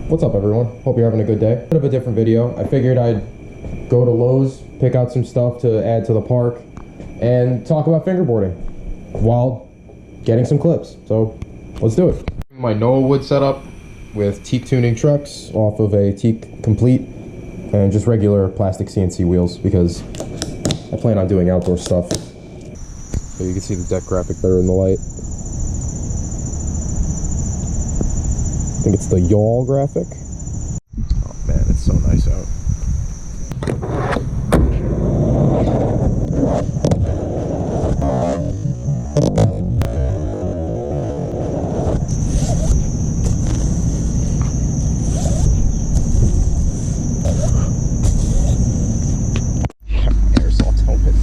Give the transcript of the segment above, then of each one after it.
What's up, everyone? Hope you're having a good day. Bit of a different video. I figured I'd go to Lowe's, pick out some stuff to add to the park, and talk about fingerboarding while getting some clips. So let's do it. My Noah wood setup with teak tuning trucks off of a teak complete and just regular plastic CNC wheels because I plan on doing outdoor stuff. So you can see the deck graphic better in the light. I think it's the yawl graphic. Oh man, it's so nice out. Airsoft helmet.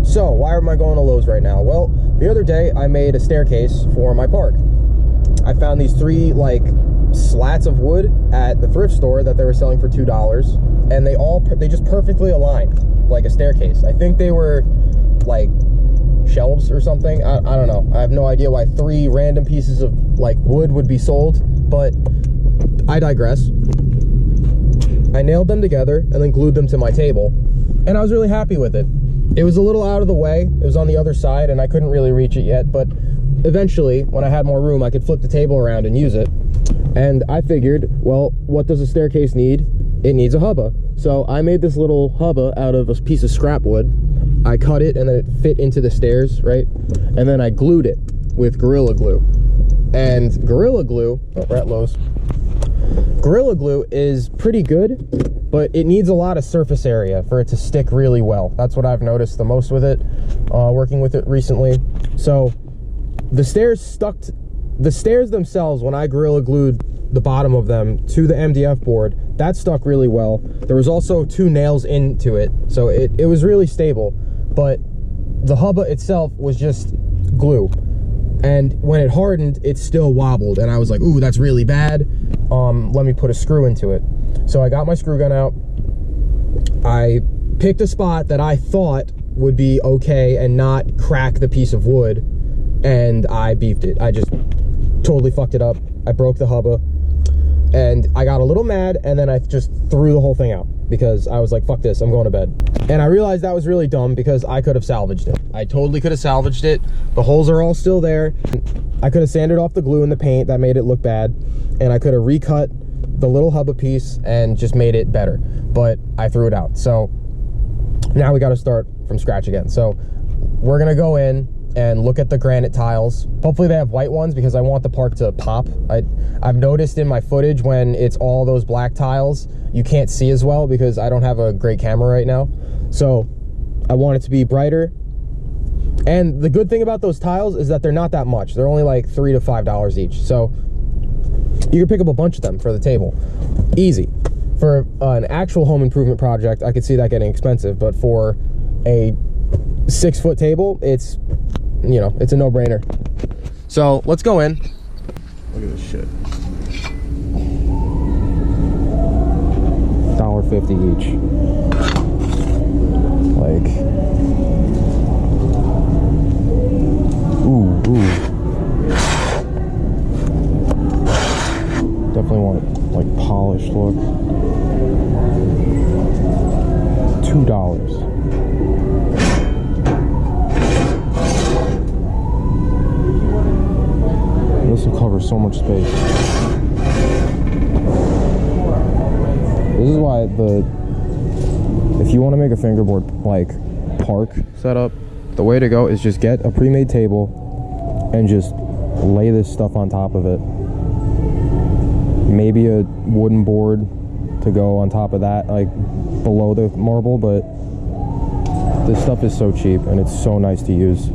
So, why am I going to Lowe's right now? Well, the other day I made a staircase for my park. I found these three like slats of wood at the thrift store that they were selling for $2, and they just perfectly aligned like a staircase. I think they were like shelves or something. I don't know. I have no idea why three random pieces of like wood would be sold, but I digress. I nailed them together and then glued them to my table, and I was really happy with it. It was a little out of the way. It was on the other side and I couldn't really reach it yet, but eventually when I had more room I could flip the table around and use it. And I figured, well, what does a staircase need? It needs a hubba. So I made this little hubba out of a piece of scrap wood. I cut it and then it fit into the stairs, right? And then I glued it with Gorilla Glue. And Gorilla Glue, oh, we're at Lowe's. Gorilla Glue is pretty good, but it needs a lot of surface area for it to stick really well. That's what I've noticed the most with it, working with it recently. So the stairs themselves, when I Gorilla Glued the bottom of them to the MDF board, that stuck really well. There was also 2 nails into it, so it was really stable, but the hubba itself was just glue. And when it hardened, it still wobbled, and I was like, ooh, that's really bad. Let me put a screw into it. So I got my screw gun out. I picked a spot that I thought would be okay and not crack the piece of wood, and I beefed it. I just totally fucked it up. I broke the hubba, and I got a little mad, and then I just threw the whole thing out because I was like, fuck this, I'm going to bed. And I realized that was really dumb because I could have salvaged it. I totally could have salvaged it. The holes are all still there. I could have sanded off the glue and the paint that made it look bad, and I could have recut the little hubba piece and just made it better, but I threw it out. So now we got to start from scratch again. So we're gonna go in and look at the granite tiles. Hopefully they have white ones because I want the park to pop. I've noticed in my footage when it's all those black tiles, you can't see as well because I don't have a great camera right now. So I want it to be brighter. And the good thing about those tiles is that they're not that much. They're only like $3 to $5 each. So you can pick up a bunch of them for the table. Easy. For an actual home improvement project, I could see that getting expensive, but for a 6-foot table, it's, you know, it's a no-brainer. So let's go in. Look at this shit. $1.50 each. Like, ooh. Definitely want like polished look. $2. This will cover so much space. This is why if you want to make a fingerboard like park setup, the way to go is just get a pre-made table and just lay this stuff on top of it. Maybe a wooden board to go on top of that, like below the marble, but this stuff is so cheap and it's so nice to use.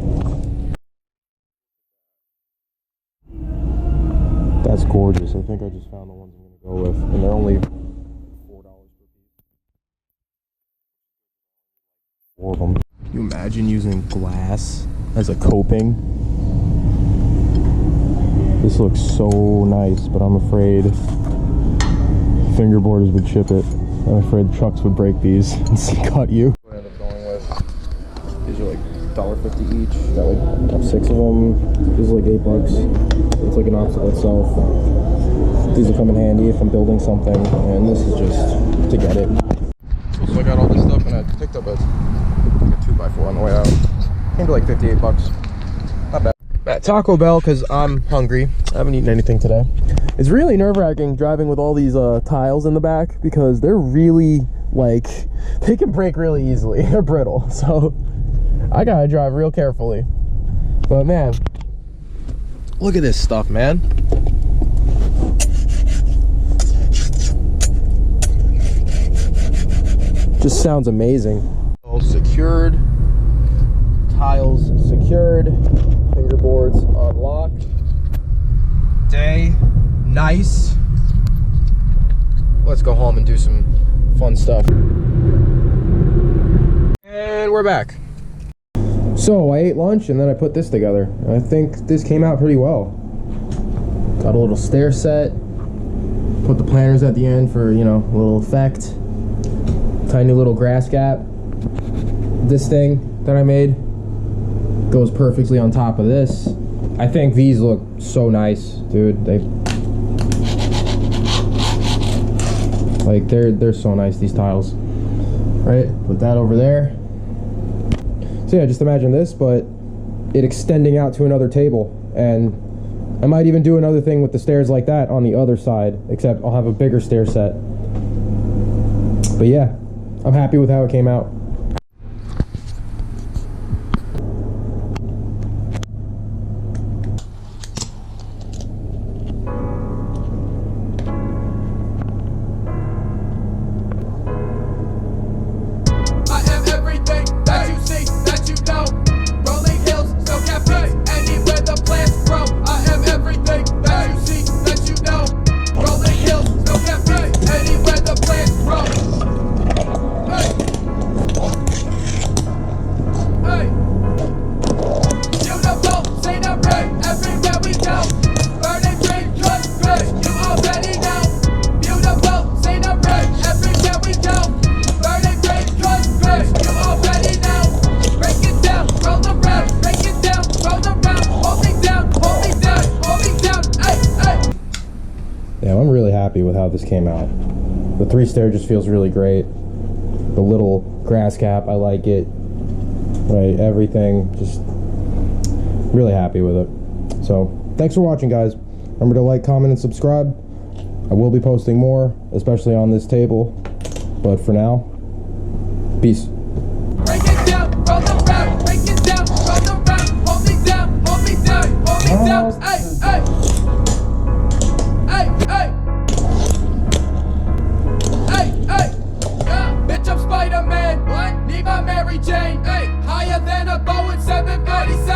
That's gorgeous. I think I just found the ones I'm gonna go with, and they're only $4 per piece. 4 of them. Can you imagine using glass as a coping. This looks so nice, but I'm afraid fingerboarders would chip it. I'm afraid trucks would break these and cut you. What I ended up going with, these are like $1.50 each. Got like 6 of them. These are like $8. It's like an obstacle itself. These will come in handy if I'm building something, and this is just to get it. So I got all this stuff, and I picked up a 2x4 on the way out. Came to like $58. Not bad. At Taco Bell, because I'm hungry. I haven't eaten anything today. It's really nerve-wracking driving with all these tiles in the back, because they're really, like, they can break really easily. They're brittle, so I gotta drive real carefully. But man, look at this stuff, man. Just sounds amazing. All secured, tiles secured, fingerboards unlocked. Day nice. Let's go home and do some fun stuff. And we're back. So I ate lunch and then I put this together. I think this came out pretty well. Got a little stair set. Put the planters at the end for, you know, a little effect. Tiny little grass gap. This thing that I made goes perfectly on top of this. I think these look so nice, dude. They're so nice, these tiles. Right? Put that over there. So yeah, just imagine this, but it extending out to another table. And I might even do another thing with the stairs like that on the other side, except I'll have a bigger stair set. But yeah, I'm happy with how it came out. I'm really happy with how this came out. The 3-stair just feels really great. The little grass cap, I like it. Right, everything, just really happy with it. So, thanks for watching, guys. Remember to like, comment, and subscribe. I will be posting more, especially on this table. But for now, peace. Break it down, roll around, break it down, roll around, hold me down, hold me down, hold me down, hey, hey. Hey, hey. Hey, hey. Yeah, bitch, I'm Spider-Man. What? Need my Mary Jane. Hey, higher than a Boeing 747.